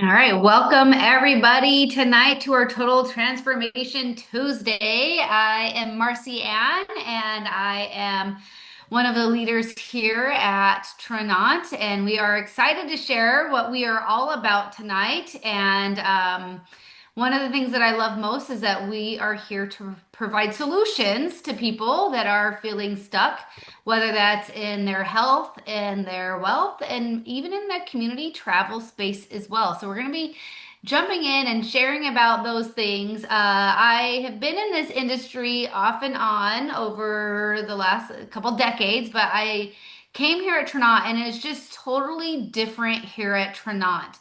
All right, welcome everybody tonight to our Total Transformation Tuesday. I am Marcy Ann, and I am one of the leaders here at Trinont, and we are excited to share what we are all about tonight. And one of the things that I love most is that we are here to provide solutions to people that are feeling stuck, whether that's in their health and their wealth, and even in the community travel space as well. So, we're going to be jumping in and sharing about those things. I have been in this industry off and on over the last couple decades, but I came here at Trinont, and it's just totally different here at Trinont.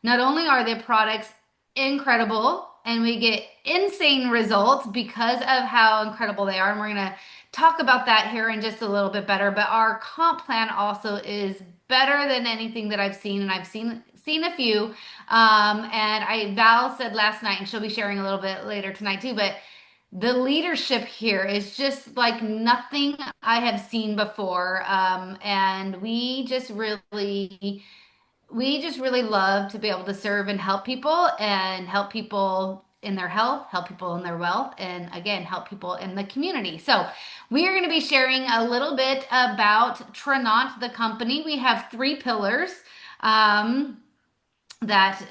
Not only are the products incredible and we get insane results because of how incredible they are, and we're going to talk about that here in just a little bit better, but our comp plan also is better than anything that I've seen, and I've seen a few. And I Val said last night, and she'll be sharing a little bit later tonight too, but the leadership here is just like nothing I have seen before. And we just really love to be able to serve and help people in their health, help people in their wealth, and again, help people in the community. So, we are going to be sharing a little bit about Trinont, the company. We have three pillars um, that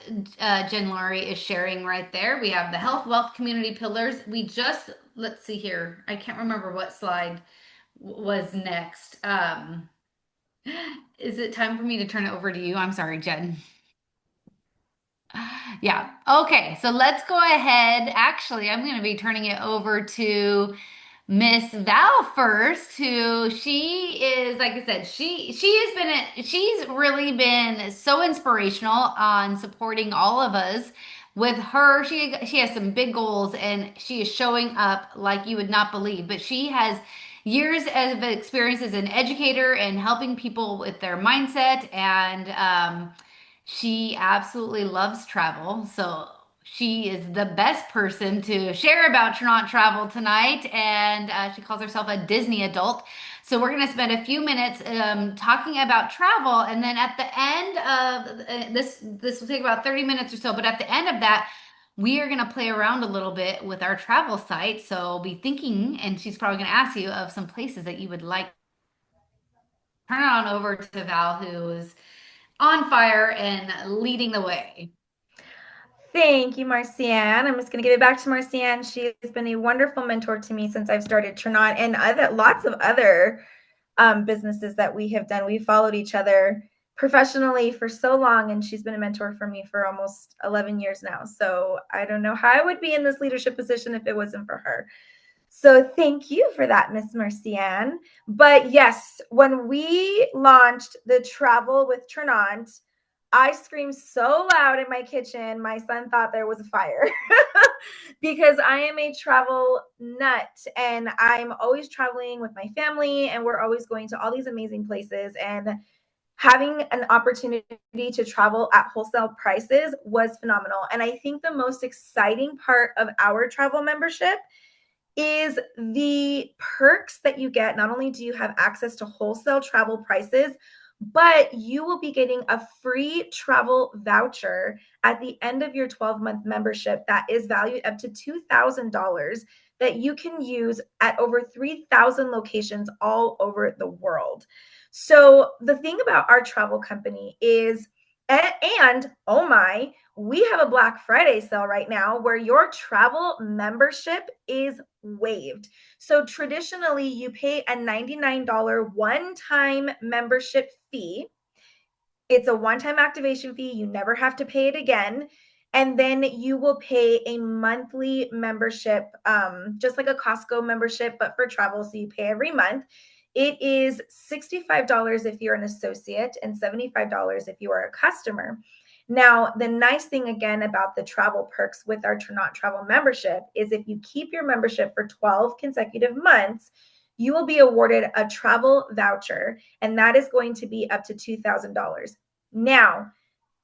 Jen Laurie is sharing right there. We have the health, wealth, community pillars. Let's see here. I can't remember what slide was next. Is it time for me to turn it over to you? I'm sorry, Jen. Yeah. Okay. So let's go ahead. Actually, I'm going to be turning it over to Miss Val first, who she is, like I said, she's really been so inspirational on supporting all of us. With her, she has some big goals, and she is showing up like you would not believe. But she has years of experience as an educator and helping people with their mindset, and she absolutely loves travel. So she is the best person to share about Trinont travel tonight. And she calls herself a Disney adult. So we're going to spend a few minutes talking about travel. And then at the end of this will take about 30 minutes or so. But at the end of that, we are going to play around a little bit with our travel site. So be thinking, and she's probably going to ask you of some places that you would like. Turn it on over to Val, who is on fire and leading the way. Thank you, Marcianne. I'm just going to give it back to Marcianne. She has been a wonderful mentor to me since I've started Trinont and lots of other businesses that we have done. We followed each other professionally for so long, and she's been a mentor for me for almost 11 years now. So I don't know how I would be in this leadership position if it wasn't for her. So thank you for that, Miss Marcianne. But yes, when we launched the Travel with Trinont, I screamed so loud in my kitchen, my son thought there was a fire because I am a travel nut and I'm always traveling with my family and we're always going to all these amazing places. And having an opportunity to travel at wholesale prices was phenomenal. And I think the most exciting part of our travel membership is the perks that you get. Not only do you have access to wholesale travel prices, but you will be getting a free travel voucher at the end of your 12-month membership that is valued up to $2,000 that you can use at over 3,000 locations all over the world. So the thing about our travel company is, and oh my, we have a Black Friday sale right now where your travel membership is waived. So traditionally, you pay a $99 one-time membership fee. It's a one-time activation fee. You never have to pay it again. And then you will pay a monthly membership, just like a Costco membership, but for travel. So you pay every month. It is $65 if you're an associate and $75 if you are a customer. Now, the nice thing again about the travel perks with our Trinont travel membership is if you keep your membership for 12 consecutive months, you will be awarded a travel voucher, and that is going to be up to $2,000. Now,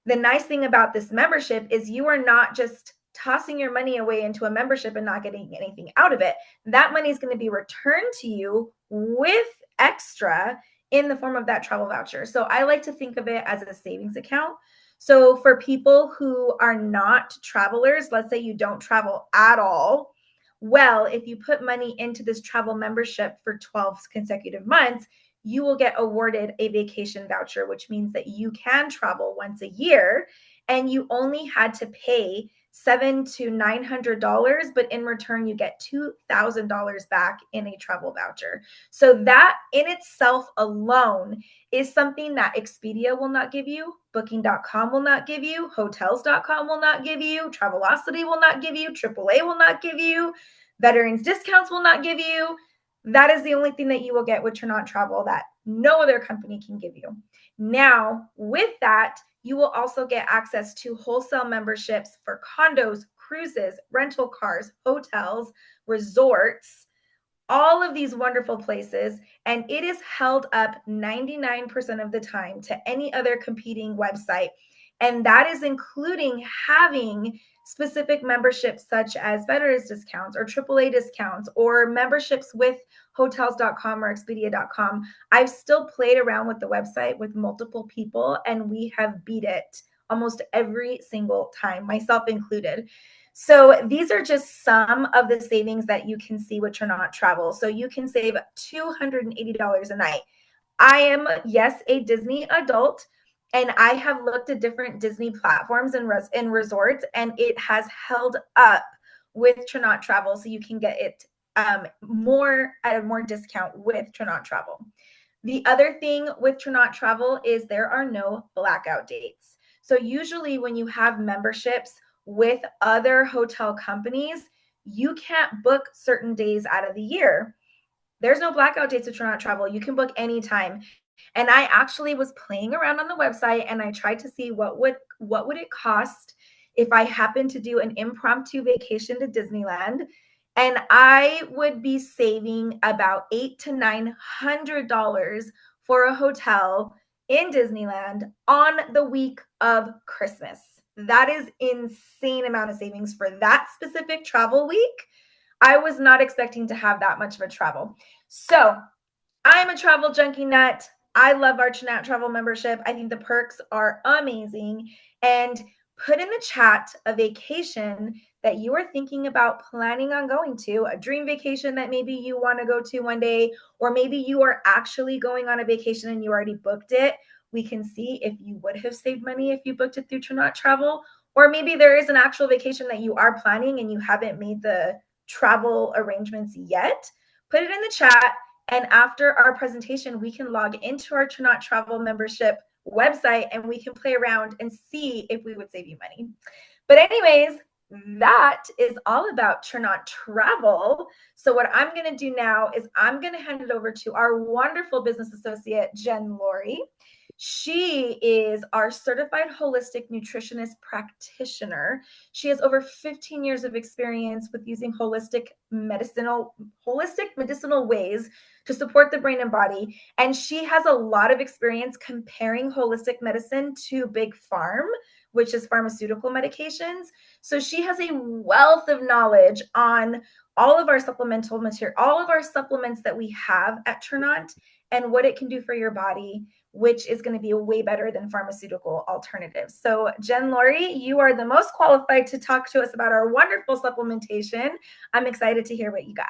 the nice thing about this membership is you are not just tossing your money away into a membership and not getting anything out of it. That money is going to be returned to you with extra in the form of that travel voucher. So I like to think of it as a savings account. So for people who are not travelers, let's say you don't travel at all, well, if you put money into this travel membership for 12 consecutive months, you will get awarded a vacation voucher, which means that you can travel once a year, and you only had to pay $700 to $900, but in return you get $2,000 back in a travel voucher. So that in itself alone is something that Expedia will not give you, Booking.com will not give you, Hotels.com will not give you, Travelocity will not give you, AAA will not give you, Veterans Discounts will not give you. That is the only thing that you will get with Trinant Travel that no other company can give you. Now, with that, you will also get access to wholesale memberships for condos, cruises, rental cars, hotels, resorts, all of these wonderful places. And it is held up 99% of the time to any other competing website. And that is including having specific memberships such as Veterans discounts or AAA discounts or memberships with hotels.com or expedia.com. I've still played around with the website with multiple people, and we have beat it almost every single time, myself included. So these are just some of the savings that you can see with Trinant Travel. So you can save $280 a night. I am, yes, a Disney adult, and I have looked at different Disney platforms and resorts, and it has held up with Trinant Travel. So you can get it more at a more discount with Trinant Travel. The other thing with Trinant Travel is there are no blackout dates. So usually when you have memberships with other hotel companies, you can't book certain days out of the year. There's no blackout dates with Trinant Travel. You can book anytime. And I actually was playing around on the website and I tried to see what would it cost if I happened to do an impromptu vacation to Disneyland. And I would be saving about $800 to $900 for a hotel in Disneyland on the week of Christmas. That is insane amount of savings for that specific travel week. I was not expecting to have that much of a travel. So I'm a travel junkie nut. I love our Trinant Travel membership. I think the perks are amazing. And put in the chat a vacation that you are thinking about planning on going to, a dream vacation that maybe you want to go to one day, or maybe you are actually going on a vacation and you already booked it. We can see if you would have saved money if you booked it through Trinant Travel, or maybe there is an actual vacation that you are planning and you haven't made the travel arrangements yet. Put it in the chat. And after our presentation, we can log into our Trinant Travel membership website and we can play around and see if we would save you money. But anyways, that is all about Trinant Travel. So what I'm going to do now is I'm going to hand it over to our wonderful business associate, Jen Laurie. She is our certified holistic nutritionist practitioner. She has over 15 years of experience with using holistic medicinal ways to support the brain and body. And she has a lot of experience comparing holistic medicine to big pharma, which is pharmaceutical medications. So she has a wealth of knowledge on all of our supplemental material, all of our supplements that we have at Trinant and what it can do for your body, which is going to be way better than pharmaceutical alternatives. So Jen Laurie, you are the most qualified to talk to us about our wonderful supplementation. I'm excited to hear what you got.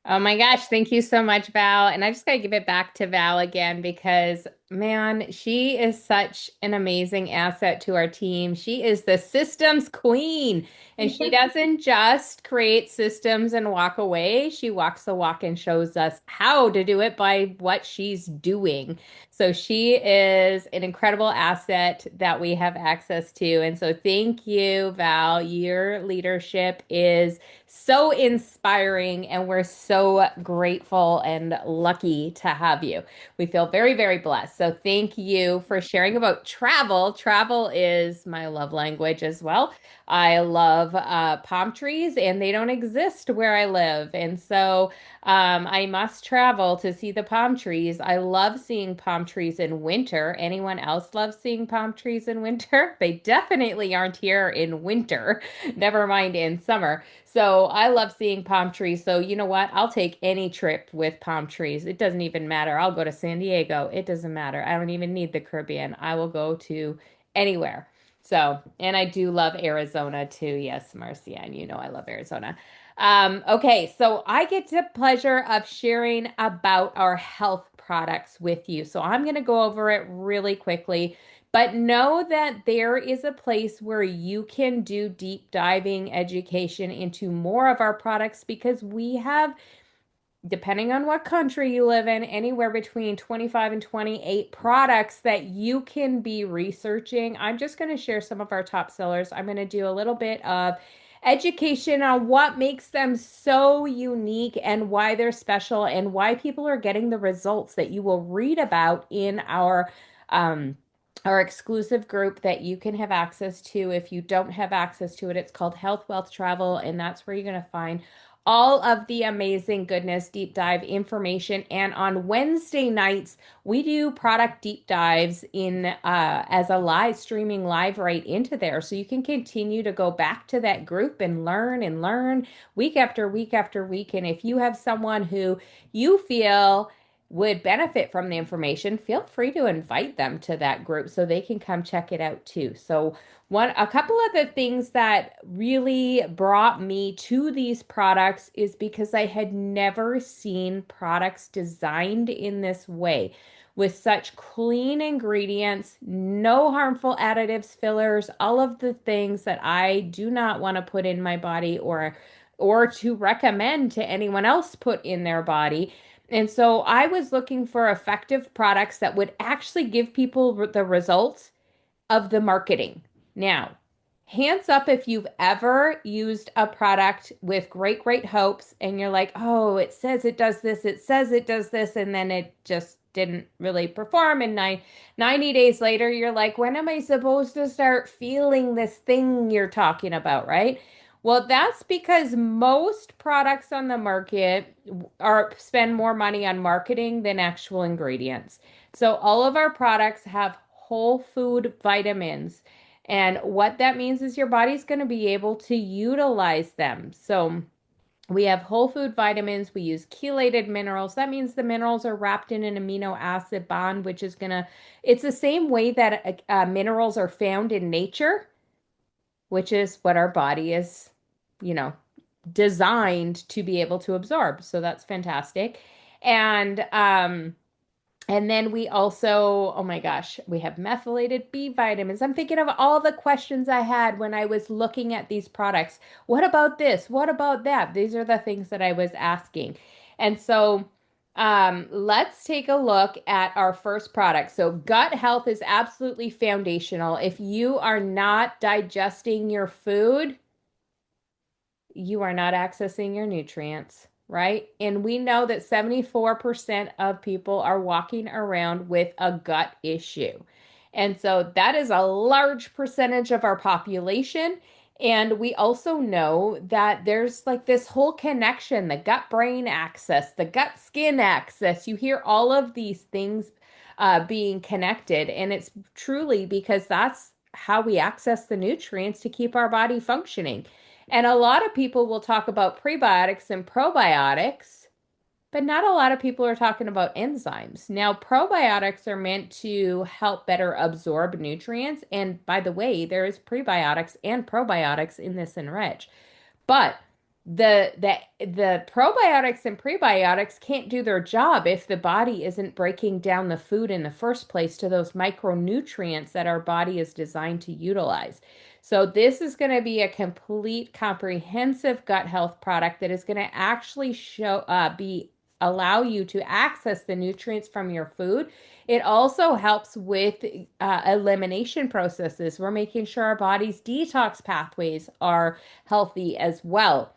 Oh my gosh, thank you so much, Val. And I just got to give it back to Val again because, man, she is such an amazing asset to our team. She is the systems queen, and she doesn't just create systems and walk away. She walks the walk and shows us how to do it by what she's doing. So she is an incredible asset that we have access to. And so thank you, Val. Your leadership is so inspiring, and we're so grateful and lucky to have you. We feel very, very blessed. So thank you for sharing about travel. Travel is my love language as well. I love palm trees, and they don't exist where I live. And so I must travel to see the palm trees. I love seeing palm trees in winter. Anyone else love seeing palm trees in winter? They definitely aren't here in winter, never mind in summer. So I love seeing palm trees. So you know what? I'll take any trip with palm trees. It doesn't even matter. I'll go to San Diego. It doesn't matter. I don't even need the Caribbean. I will go to anywhere. So, and I do love Arizona too. Yes, Marcia, and you know I love Arizona. Okay, so I get the pleasure of sharing about our health products with you. So I'm going to go over it really quickly. But know that there is a place where you can do deep diving education into more of our products because we have, depending on what country you live in, anywhere between 25 and 28 products that you can be researching. I'm just going to share some of our top sellers. I'm going to do a little bit of education on what makes them so unique and why they're special and why people are getting the results that you will read about in um, our exclusive group that you can have access to. If you don't have access to it, it's called Health Wealth Travel, and that's where you're going to find all of the amazing goodness, deep dive information. And on Wednesday nights, we do product deep dives in as a live streaming live right into there. So you can continue to go back to that group and learn week after week after week. And if you have someone who you feel would benefit from the information, feel free to invite them to that group so they can come check it out too. So a couple of the things that really brought me to these products is because I had never seen products designed in this way with such clean ingredients, no harmful additives, fillers, all of the things that I do not want to put in my body or to recommend to anyone else put in their body. And so I was looking for effective products that would actually give people the results of the marketing. Now, hands up if you've ever used a product with great, great hopes and you're like, oh, it says it does this, it says it does this, and then it just didn't really perform. And 90 days later, you're like, when am I supposed to start feeling this thing you're talking about, right? Well, that's because most products on the market are spend more money on marketing than actual ingredients. So all of our products have whole food vitamins. And what that means is your body's going to be able to utilize them. So we have whole food vitamins. We use chelated minerals. That means the minerals are wrapped in an amino acid bond, which is going to, it's the same way that minerals are found in nature, which is what our body is, you know, designed to be able to absorb. So that's fantastic. And then we also, oh my gosh, we have methylated B vitamins. I'm thinking of all the questions I had when I was looking at these products. What about this? What about that? These are the things that I was asking. And so let's take a look at our first product. So gut health is absolutely foundational. If you are not digesting your food, you are not accessing your nutrients, right? And we know that 74% of people are walking around with a gut issue. And so that is a large percentage of our population. And we also know that there's like this whole connection, the gut brain axis, the gut skin axis. You hear all of these things being connected. And it's truly because that's how we access the nutrients to keep our body functioning. And a lot of people will talk about prebiotics and probiotics, but not a lot of people are talking about enzymes. Now, probiotics are meant to help better absorb nutrients. And by the way, there is prebiotics and probiotics in this Enrich. But the probiotics and prebiotics can't do their job if the body isn't breaking down the food in the first place to those micronutrients that our body is designed to utilize. So this is going to be a complete comprehensive gut health product that is going to actually allow you to access the nutrients from your food. It also helps with elimination processes. We're making sure our body's detox pathways are healthy as well.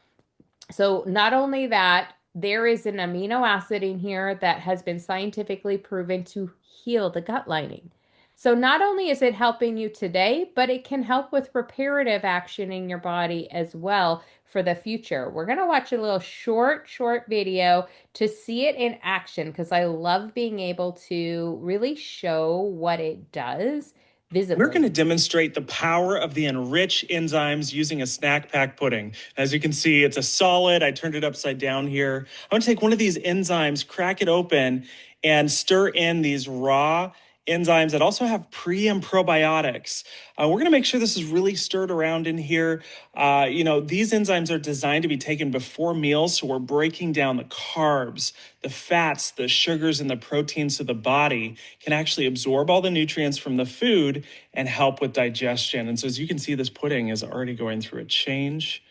So not only that, there is an amino acid in here that has been scientifically proven to heal the gut lining. So not only is it helping you today, but it can help with reparative action in your body as well for the future. We're going to watch a little short video to see it in action because I love being able to really show what it does We're going visibly. to demonstrate the power of the Enrich enzymes using a snack pack pudding. As you can see, it's a solid. I turned it upside down here. I'm going to take one of these enzymes, crack it open, and stir in these raw enzymes that also have pre and probiotics. We're going to make sure this is really stirred around in here. These enzymes are designed to be taken before meals, so we're breaking down the carbs, the fats, the sugars, and the proteins so the body can actually absorb all the nutrients from the food and help with digestion. And so as you can see, this pudding is already going through a change.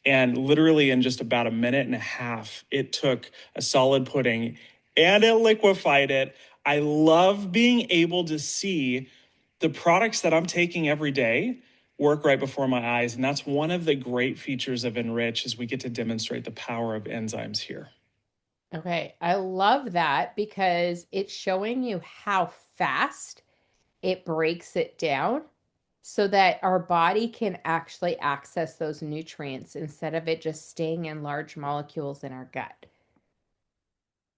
And literally in just about a minute and a half, it took a solid pudding and it liquefied it. I love being able to see the products that I'm taking every day work right before my eyes. And that's one of the great features of Enrich is we get to demonstrate the power of enzymes here. Okay, I love that because it's showing you how fast it breaks it down so that our body can actually access those nutrients instead of it just staying in large molecules in our gut.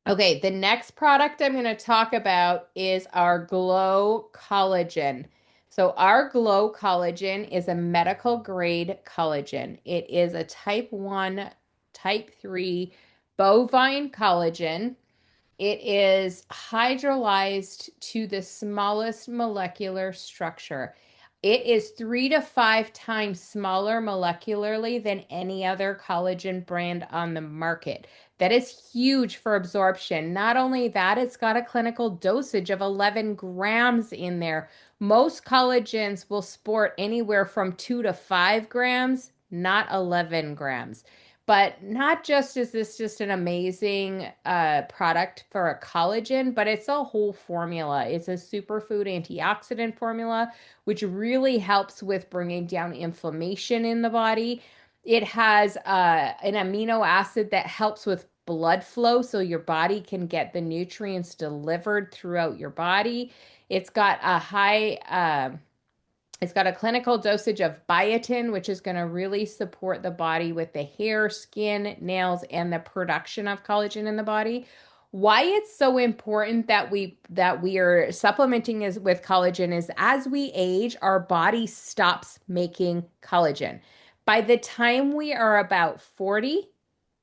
Okay, the next product I'm going to talk about is our Glow Collagen. So, our Glow Collagen is a medical grade collagen. It is a type 1, type 3 bovine collagen. It is hydrolyzed to the smallest molecular structure. It is 3 to 5 times smaller molecularly than any other collagen brand on the market. That is huge for absorption. Not only that, it's got a clinical dosage of 11 grams in there. Most collagens will sport anywhere from 2 to 5 grams, not 11 grams. But not just is this just an amazing product for a collagen, but it's a whole formula. It's a superfood antioxidant formula, which really helps with bringing down inflammation in the body. It has an amino acid that helps with blood flow so your body can get the nutrients delivered throughout your body. It's got a it's got a clinical dosage of biotin, which is going to really support the body with the hair, skin, nails, and the production of collagen in the body. Why it's so important that we are supplementing is with collagen is as we age, our body stops making collagen. By the time we are about 40,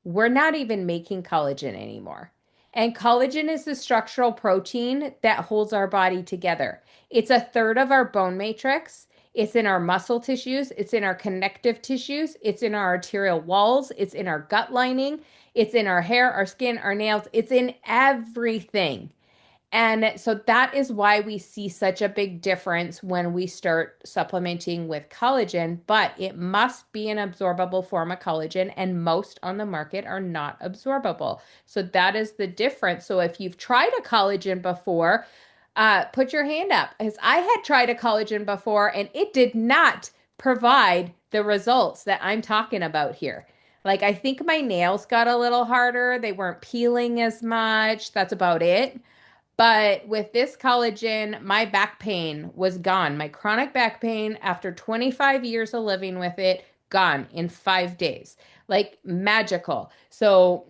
we're not even making collagen anymore. And collagen is the structural protein that holds our body together. It's a third of our bone matrix. It's in our muscle tissues. It's in our connective tissues. It's in our arterial walls. It's in our gut lining. It's in our hair, our skin, our nails. It's in everything. And so that is why we see such a big difference when we start supplementing with collagen, but it must be an absorbable form of collagen, and most on the market are not absorbable. So that is the difference. So if you've tried a collagen before, put your hand up, because I had tried a collagen before and it did not provide the results that I'm talking about here. Like, I think my nails got a little harder. They weren't peeling as much. That's about it. But with this collagen, my back pain was gone. My chronic back pain, after 25 years of living with it, gone in 5 days. Like magical. So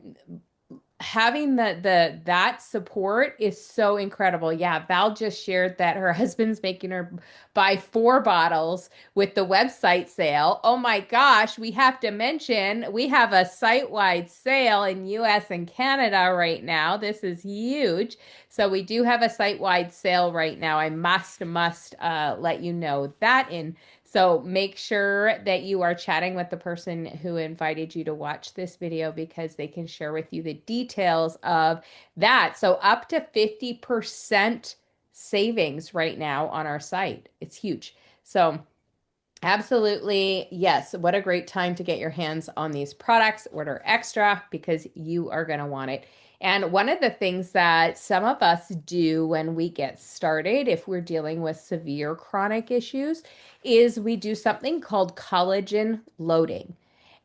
having that support is so incredible. Yeah, Val just shared that her husband's making her buy 4 bottles with the website sale. Oh my gosh, we have to mention we have a site-wide sale in US and Canada right now. This is huge. So we do have a site-wide sale right now. I must let you know that. In so make sure that you are chatting with the person who invited you to watch this video because they can share with you the details of that. So up to 50% savings right now on our site. It's huge. So absolutely, yes. What a great time to get your hands on these products. Order extra because you are going to want it. And one of the things that some of us do when we get started, if we're dealing with severe chronic issues, is we do something called collagen loading.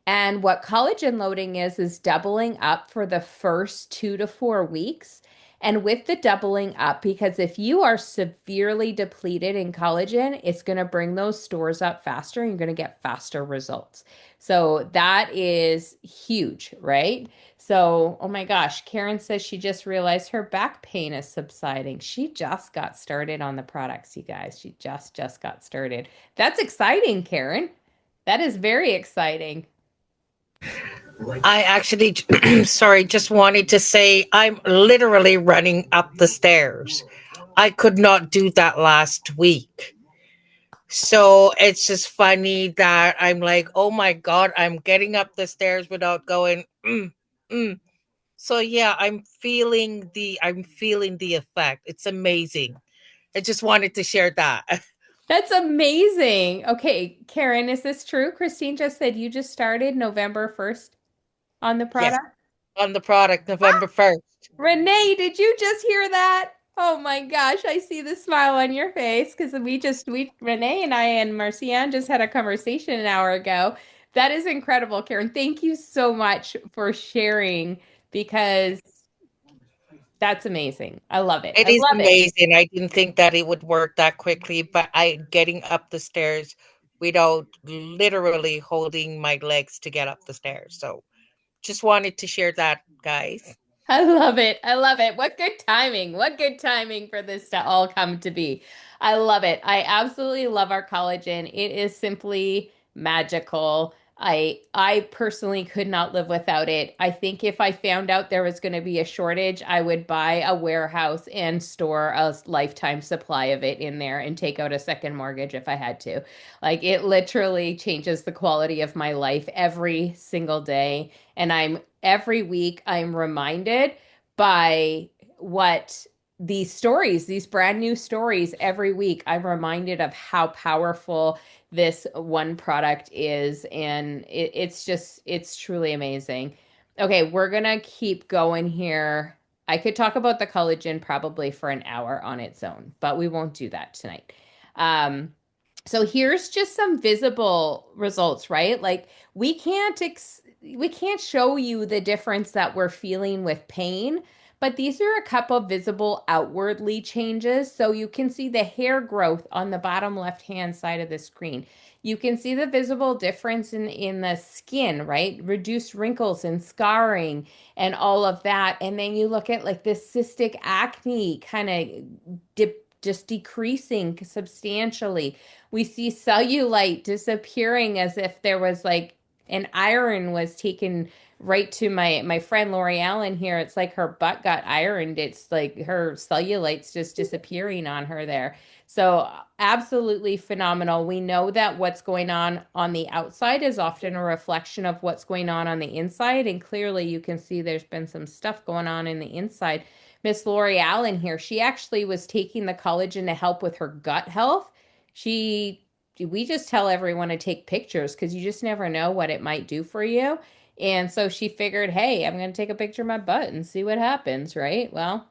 And what collagen loading is doubling up for the first 2 to 4 weeks. And with the doubling up, because if you are severely depleted in collagen, it's going to bring those stores up faster and you're going to get faster results. So that is huge, right? So, oh my gosh, Karen says she just realized her back pain is subsiding. She just got started on the products, you guys. She just got started. That's exciting, Karen. That is very exciting. I actually, sorry, just wanted to say I'm literally running up the stairs. I could not do that last week. So it's just funny that I'm like, oh my God, I'm getting up the stairs without going, mm. So yeah, I'm feeling the effect. It's amazing. I just wanted to share that. That's amazing. Okay, Karen, is this true? Christine just said you just started November 1st on the Yes, product. on the product November 1st. Renee, did you just hear that? Oh my gosh, I see the smile on your face because Renee and I and Marcianne just had a conversation an hour ago. That is incredible, Karen. Thank you so much for sharing because that's amazing. I love it. It I is love it. amazing. I didn't think that it would work that quickly, but I getting up the stairs without literally holding my legs to get up the stairs. So just wanted to share that, guys. I love it. I love it. What good timing. What good timing for this to all come to be. I love it. I absolutely love our collagen. It is simply magical. I personally could not live without it. I think if I found out there was going to be a shortage, I would buy a warehouse and store a lifetime supply of it in there and take out a second mortgage if I had to. Like it literally changes the quality of my life every single day. And every week I'm reminded by what these stories, these brand new stories every week, I'm reminded of how powerful this one product is. And it's truly amazing. Okay, we're gonna keep going here. I could talk about the collagen probably for an hour on its own, but we won't do that tonight. So here's just some visible results, right? Like we can't show you the difference that we're feeling with pain, but these are a couple visible outwardly changes. So you can see the hair growth on the bottom left-hand side of the screen. You can see the visible difference in the skin, right? Reduced wrinkles and scarring and all of that. And then you look at like this cystic acne kind of just decreasing substantially. We see cellulite disappearing as if there was like an iron was taken right to my friend Lori Allen here. It's like her butt got ironed. It's like her cellulite's just disappearing on her there. So absolutely phenomenal. We know that what's going on the outside is often a reflection of what's going on the inside. And clearly you can see there's been some stuff going on in the inside. Miss Lori Allen here, she actually was taking the collagen to help with her gut health. We just tell everyone to take pictures because you just never know what it might do for you. And so she figured, hey, I'm going to take a picture of my butt and see what happens, right? Well,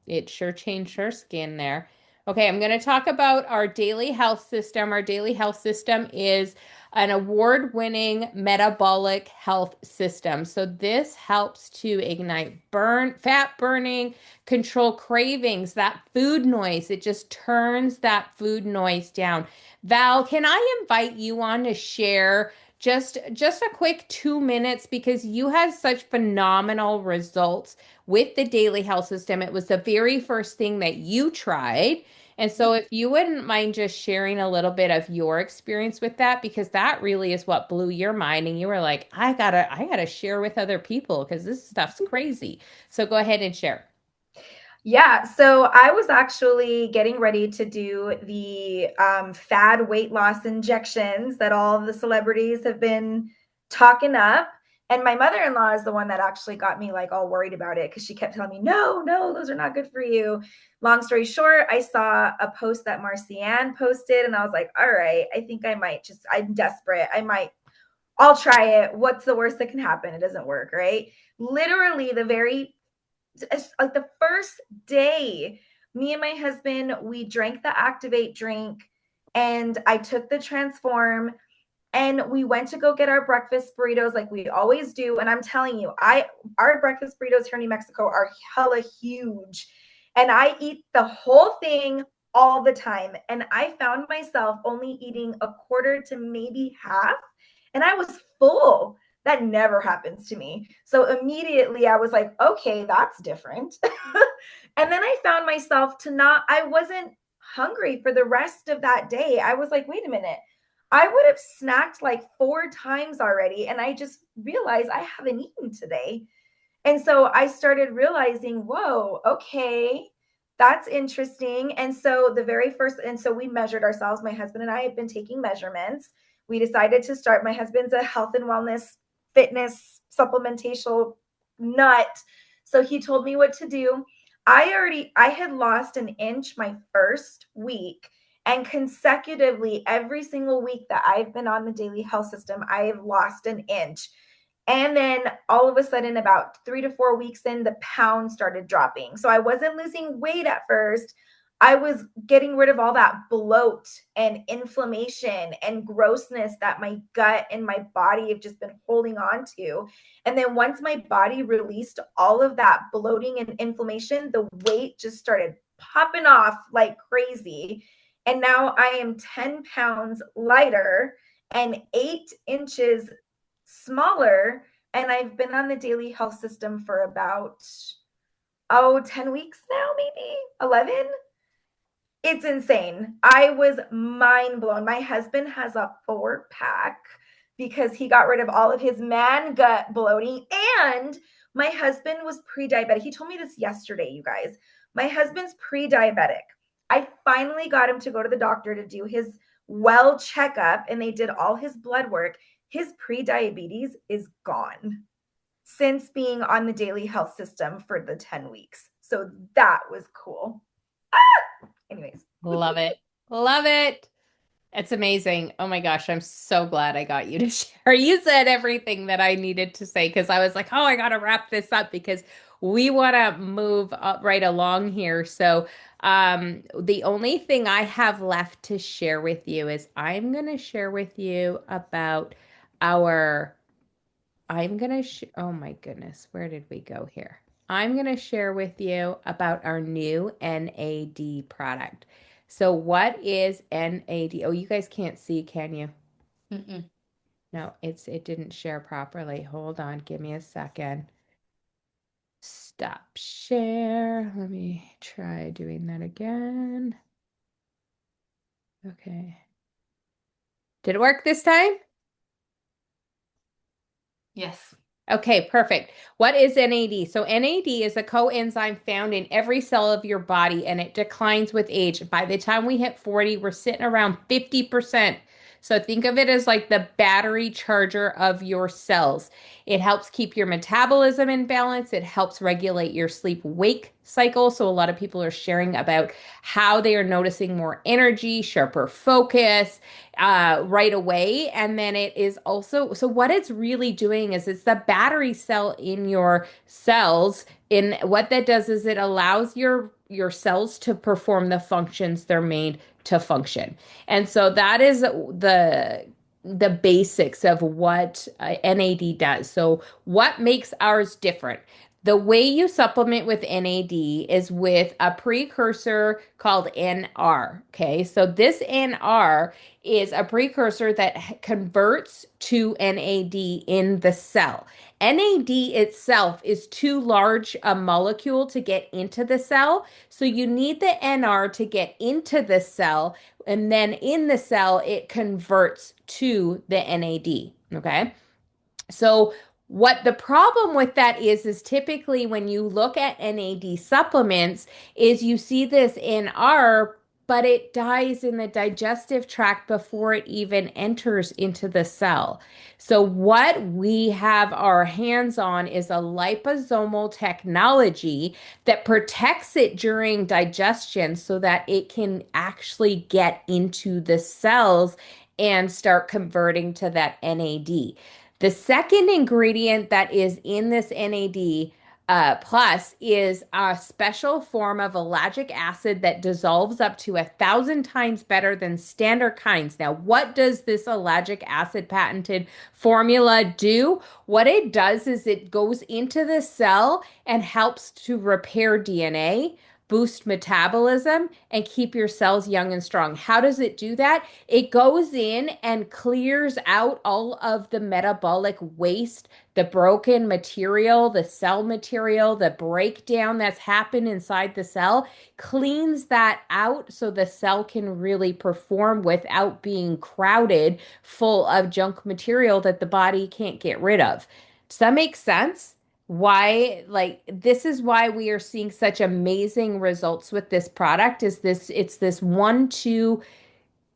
it sure changed her skin there. Okay, I'm going to talk about our daily health system. Our daily health system is an award-winning metabolic health system. So this helps to ignite fat burning, control cravings, that food noise. It just turns that food noise down. Val, can I invite you on to share just a quick 2 minutes because you had such phenomenal results with the daily health system. It was the very first thing that you tried. And so if you wouldn't mind just sharing a little bit of your experience with that, because that really is what blew your mind. And you were like, I gotta share with other people because this stuff's crazy. So go ahead and share. Yeah, so I was actually getting ready to do the fad weight loss injections that all the celebrities have been talking up. And my mother-in-law is the one that actually got me like all worried about it because she kept telling me, no, those are not good for you. Long story short, I saw a post that Marcianne posted and I was like, all right, I think I'm desperate. I'll try it. What's the worst that can happen? It doesn't work, right? Literally like the first day, me and my husband, we drank the Activate drink and I took the Transform And we went to go get our breakfast burritos like we always do. And I'm telling you, our breakfast burritos here in New Mexico are hella huge. And I eat the whole thing all the time. And I found myself only eating a quarter to maybe half. And I was full. That never happens to me. So immediately I was like, okay, that's different. And then I found myself I wasn't hungry for the rest of that day. I was like, wait a minute. I would have snacked like 4 times already. And I just realized I haven't eaten today. And so I started realizing, whoa, okay, that's interesting. And so we measured ourselves. My husband and I have been taking measurements. We decided to start. My husband's a health and wellness fitness supplementation nut. So he told me what to do. I had lost an inch my first week. And consecutively, every single week that I've been on the daily health system, I have lost an inch. And then all of a sudden, about 3 to 4 weeks in, the pound started dropping. So I wasn't losing weight at first. I was getting rid of all that bloat and inflammation and grossness that my gut and my body have just been holding on to. And then once my body released all of that bloating and inflammation, the weight just started popping off like crazy. And now I am 10 pounds lighter and 8 inches smaller. And I've been on the daily health system for about, 10 weeks now, maybe 11. It's insane. I was mind blown. My husband has a 4-pack because he got rid of all of his man gut bloating. And my husband was pre-diabetic. He told me this yesterday, you guys. My husband's pre-diabetic. I finally got him to go to the doctor to do his well checkup, and they did all his blood work. His pre-diabetes is gone since being on the daily health system for the 10 weeks. So that was cool. Anyways. Love it. Love it. It's amazing. Oh my gosh, I'm so glad I got you to share. You said everything that I needed to say because I was like, oh, I got to wrap this up because we want to move up right along here. So, the only thing I have left to share with you is I'm going to share with you about our, oh my goodness, where did we go here? I'm going to share with you about our new NAD product. So what is NAD? Oh, you guys can't see, can you? Mm-mm. No, it didn't share properly. Hold on, give me a second. Stop share. Let me try doing that again. Okay. Did it work this time? Yes. Okay, perfect. What is NAD? So NAD is a coenzyme found in every cell of your body and it declines with age. By the time we hit 40, we're sitting around 50%. So think of it as like the battery charger of your cells. It helps keep your metabolism in balance. It helps regulate your sleep-wake cycle. So a lot of people are sharing about how they are noticing more energy, sharper focus, right away. And then it is also, so what it's really doing is it's the battery cell in your cells. In what that does is it allows your cells to perform the functions they're made to function. And so that is the basics of what NAD does. So what makes ours different? The way you supplement with NAD is with a precursor called NR. Okay, so this NR is a precursor that converts to NAD in the cell. NAD itself is too large a molecule to get into the cell, so you need the NR to get into the cell, and then in the cell, it converts to the NAD. Okay. So what the problem with that is typically when you look at NAD supplements is you see this NR, but it dies in the digestive tract before it even enters into the cell. So what we have our hands on is a liposomal technology that protects it during digestion so that it can actually get into the cells and start converting to that NAD. The second ingredient that is in this NAD Plus is a special form of ellagic acid that dissolves up to 1,000 times better than standard kinds. Now, what does this ellagic acid patented formula do? What it does is it goes into the cell and helps to repair DNA, boost metabolism, and keep your cells young and strong. How does it do that? It goes in and clears out all of the metabolic waste, the broken material, the cell material, the breakdown that's happened inside the cell, cleans that out so the cell can really perform without being crowded full of junk material that the body can't get rid of. Does that make sense? Why, like, this is why we are seeing such amazing results with this product is this, it's this 1-2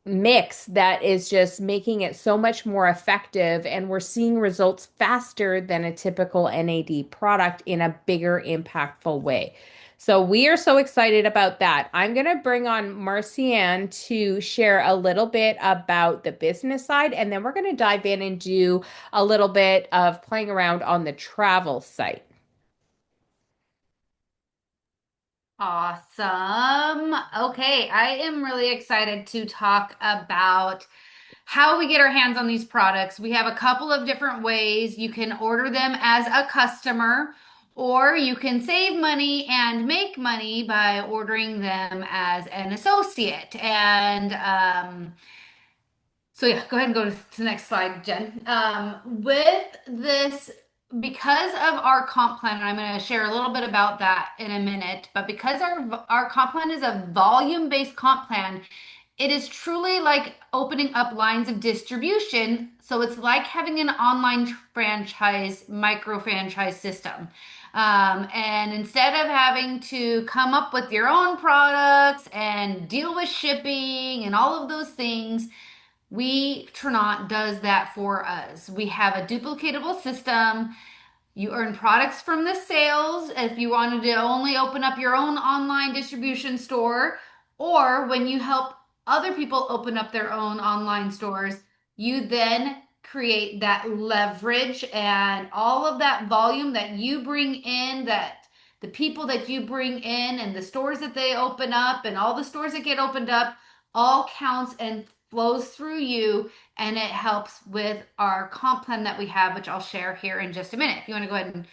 mix that is just making it so much more effective, and we're seeing results faster than a typical NAD product in a bigger, impactful way. So we are so excited about that. I'm going to bring on Marcianne to share a little bit about the business side, and then we're going to dive in and do a little bit of playing around on the travel site. Awesome. Okay, I am really excited to talk about how we get our hands on these products. We have a couple of different ways. You can order them as a customer, or you can save money and make money by ordering them as an associate. And so yeah, go ahead and go to the next slide, Jen. With this, because of our comp plan, and I'm going to share a little bit about that in a minute, but because our comp plan is a volume-based comp plan, it is truly like opening up lines of distribution. So it's like having an online franchise, micro franchise system. And instead of having to come up with your own products and deal with shipping and all of those things, Trinont does that for us. We have a duplicatable system. You earn products from the sales if you wanted to only open up your own online distribution store, or when you help other people open up their own online stores, you then create that leverage and all of that volume that you bring in, that the people that you bring in and the stores that they open up and all the stores that get opened up all counts and flows through you, and it helps with our comp plan that we have, which I'll share here in just a minute. If you want to go ahead and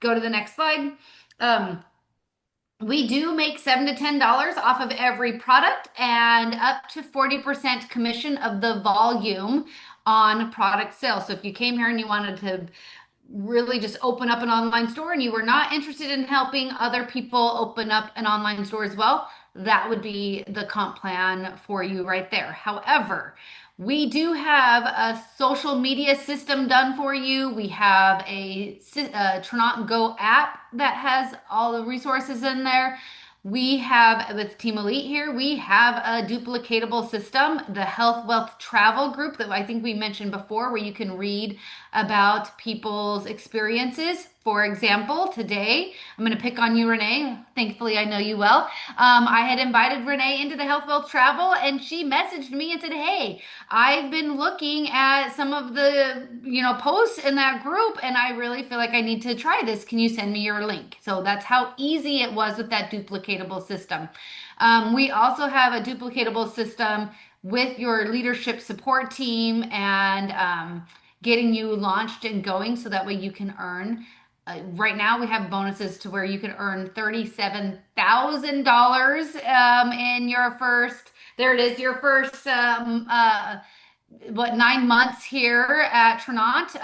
go to the next slide. We do make $7 to $10 off of every product and up to 40% commission of the volume on product sales. So if you came here and you wanted to really just open up an online store and you were not interested in helping other people open up an online store as well, that would be the comp plan for you right there. However, we do have a social media system done for you. We have a Trinont Go app that has all the resources in there. We have, with Team Elite here, we have a duplicatable system, the Health Wealth Travel group that I think we mentioned before, where you can read about people's experiences. For example, today, I'm going to pick on you, Renee. Thankfully, I know you well. I had invited Renee into the Health Wealth Travel, and she messaged me and said, "Hey, I've been looking at some of the, posts in that group, and I really feel like I need to try this. Can you send me your link?" So that's how easy it was with that duplicatable system. We also have a duplicatable system with your leadership support team and getting you launched and going so that way you can earn. Right now, we have bonuses to where you can earn $37,000 in your first. There it is, your first 9 months here at Trinont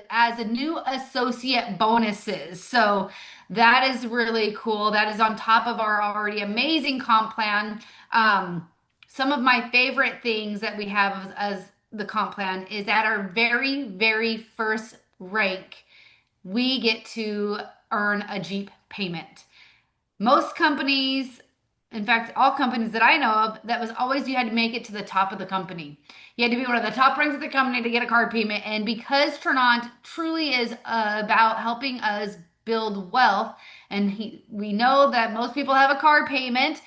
as a new associate bonuses. So that is really cool. That is on top of our already amazing comp plan. Some of my favorite things that we have as the comp plan is at our very, very first rank, we get to earn a Jeep payment. Most companies, in fact, all companies that I know of, that was always you had to make it to the top of the company. You had to be one of the top ranks of the company to get a car payment. And because Trinont truly is about helping us build wealth, and we know that most people have a car payment,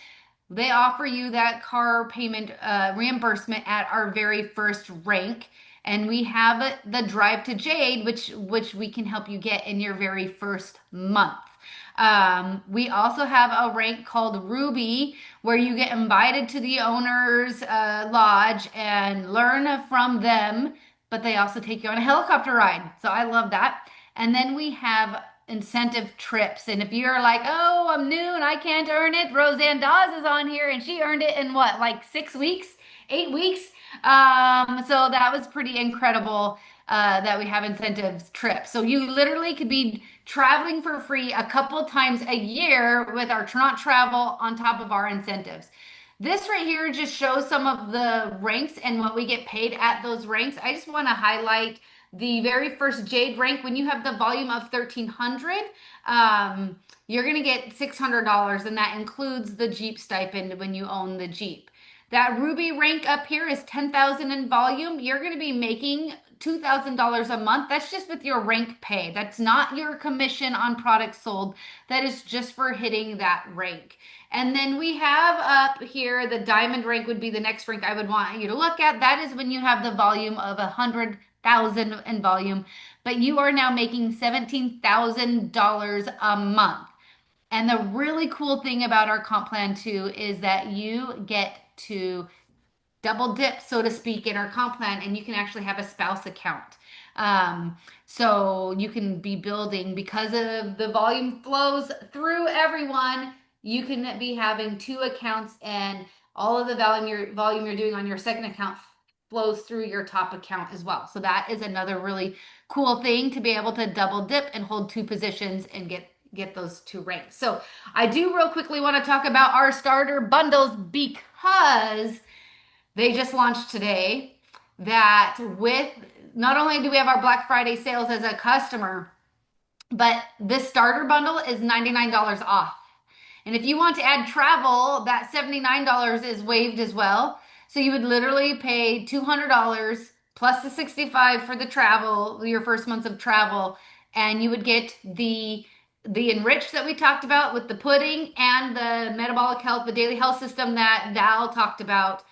they offer you that car payment reimbursement at our very first rank. And we have the Drive to Jade, which we can help you get in your very first month. We also have a rank called Ruby, where you get invited to the owner's lodge and learn from them, but they also take you on a helicopter ride. So I love that. And then we have incentive trips. And if you're like, oh, I'm new and I can't earn it, Roseanne Dawes is on here and she earned it in what, like 6 weeks, 8 weeks? So that was pretty incredible that we have incentives trips. So you literally could be traveling for free a couple times a year with our Tronant Travel on top of our incentives. This right here just shows some of the ranks and what we get paid at those ranks. I just want to highlight the very first Jade rank. When you have the volume of 1,300, you're going to get $600, and that includes the Jeep stipend when you own the Jeep. That Ruby rank up here is 10,000 in volume. You're going to be making $2,000 a month. That's just with your rank pay. That's not your commission on products sold. That is just for hitting that rank. And then we have up here the diamond rank would be the next rank I would want you to look at. That is when you have the volume of 100,000 in volume, but you are now making $17,000 a month. And the really cool thing about our comp plan too is that you get to double dip, so to speak, in our comp plan, and you can actually have a spouse account. So you can be building because of the volume flows through everyone. You can be having two accounts, and all of the volume you're doing on your second account flows through your top account as well. So that is another really cool thing, to be able to double dip and hold two positions and get those two ranks. So I do real quickly want to talk about our starter bundles because they just launched today. That with not only do we have our Black Friday sales as a customer, but this starter bundle is $99 off. And if you want to add travel, that $79 is waived as well. So you would literally pay $200 plus the $65 for the travel, your first months of travel, and you would get the enrich that we talked about with the pudding and the metabolic health, the daily health system that Val talked about.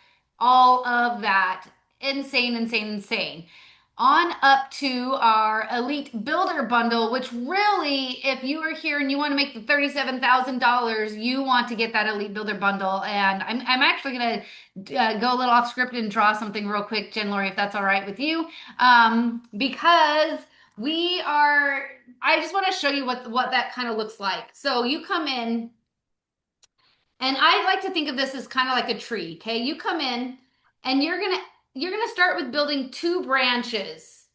All of that. Insane, insane, insane. On up to our Elite Builder Bundle, which really, if you are here and you want to make the $37,000, you want to get that Elite Builder Bundle. And I'm actually going to go a little off script and draw something real quick, Jen Lori, if that's all right with you. Because I just want to show you what that kind of looks like. So you come in, and I like to think of this as kind of like a tree, okay? You come in and you're gonna start with building two branches.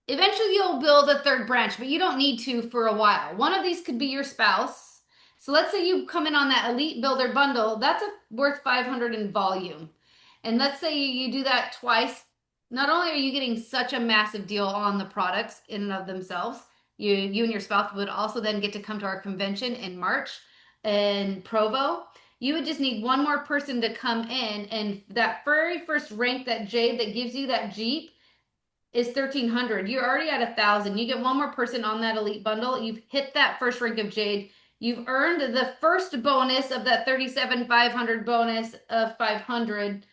Eventually you'll build a third branch, but you don't need to for a while. One of these could be your spouse. So let's say you come in on that Elite Builder Bundle, that's worth 500 in volume. And let's say you do that twice. Not only are you getting such a massive deal on the products in and of themselves, you and your spouse would also then get to come to our convention in March in Provo. You would just need one more person to come in, and that very first rank, that Jade that gives you that Jeep, is 1,300. You're already at 1,000. You get one more person on that Elite Bundle. You've hit that first rank of Jade. You've earned the first bonus of that 37,500 bonus of 500.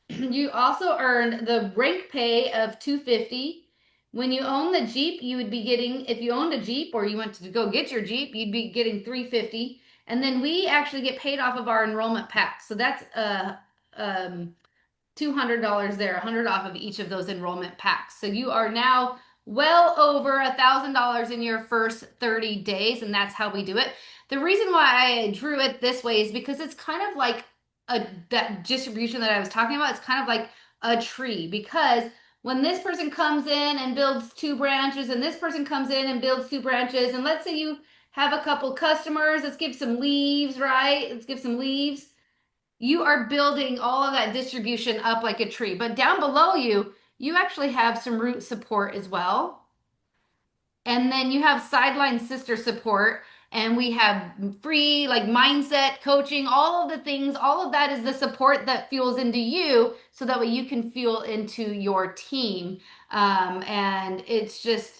You also earned the rank pay of 250. When you own the Jeep, you would be getting, if you owned a Jeep or you went to go get your Jeep, you'd be getting 350. And then we actually get paid off of our enrollment pack. So that's $200 there, 100 off of each of those enrollment packs. So you are now well over $1,000 in your first 30 days, and that's how we do it. The reason why I drew it this way is because it's kind of like that distribution that I was talking about. It's kind of like a tree, because when this person comes in and builds two branches, and this person comes in and builds two branches, and let's say you have a couple customers, let's give some leaves, right? Let's give some leaves. You are building all of that distribution up like a tree. But down below you, you actually have some root support as well. And then you have sideline sister support, and we have free like mindset coaching, all of the things, all of that is the support that fuels into you, so that way you can fuel into your team. And it's just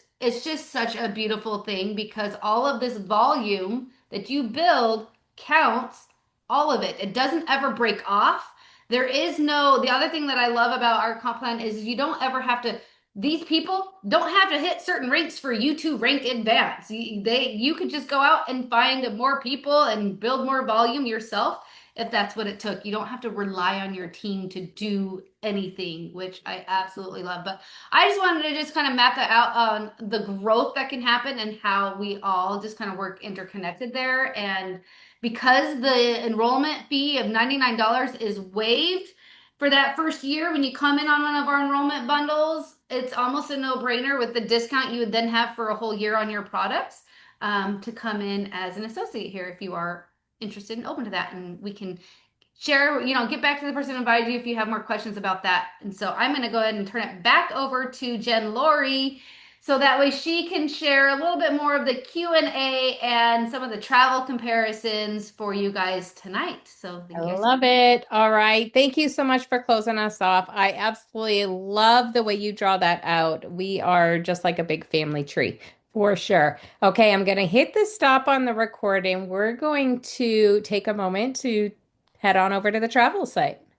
such a beautiful thing, because all of this volume that you build counts, all of it. It doesn't ever break off. The other thing that I love about our comp plan is you don't ever have to these people don't have to hit certain ranks for you to rank advance. You could just go out and find more people and build more volume yourself if that's what it took. You don't have to rely on your team to do anything, which I absolutely love. But I just wanted to just kind of map that out on the growth that can happen and how we all just kind of work interconnected there. And because the enrollment fee of $99 is waived for that first year, when you come in on one of our enrollment bundles, it's almost a no-brainer with the discount you would then have for a whole year on your products, to come in as an associate here if you are interested and open to that. And we can share, get back to the person who invited you if you have more questions about that. And so I'm going to go ahead and turn it back over to Jen Lori, so that way she can share a little bit more of the Q&A and some of the travel comparisons for you guys tonight. So I love it. All right. Thank you so much for closing us off. I absolutely love the way you draw that out. We are just like a big family tree for sure. Okay, I'm going to hit the stop on the recording. We're going to take a moment to head on over to the travel site.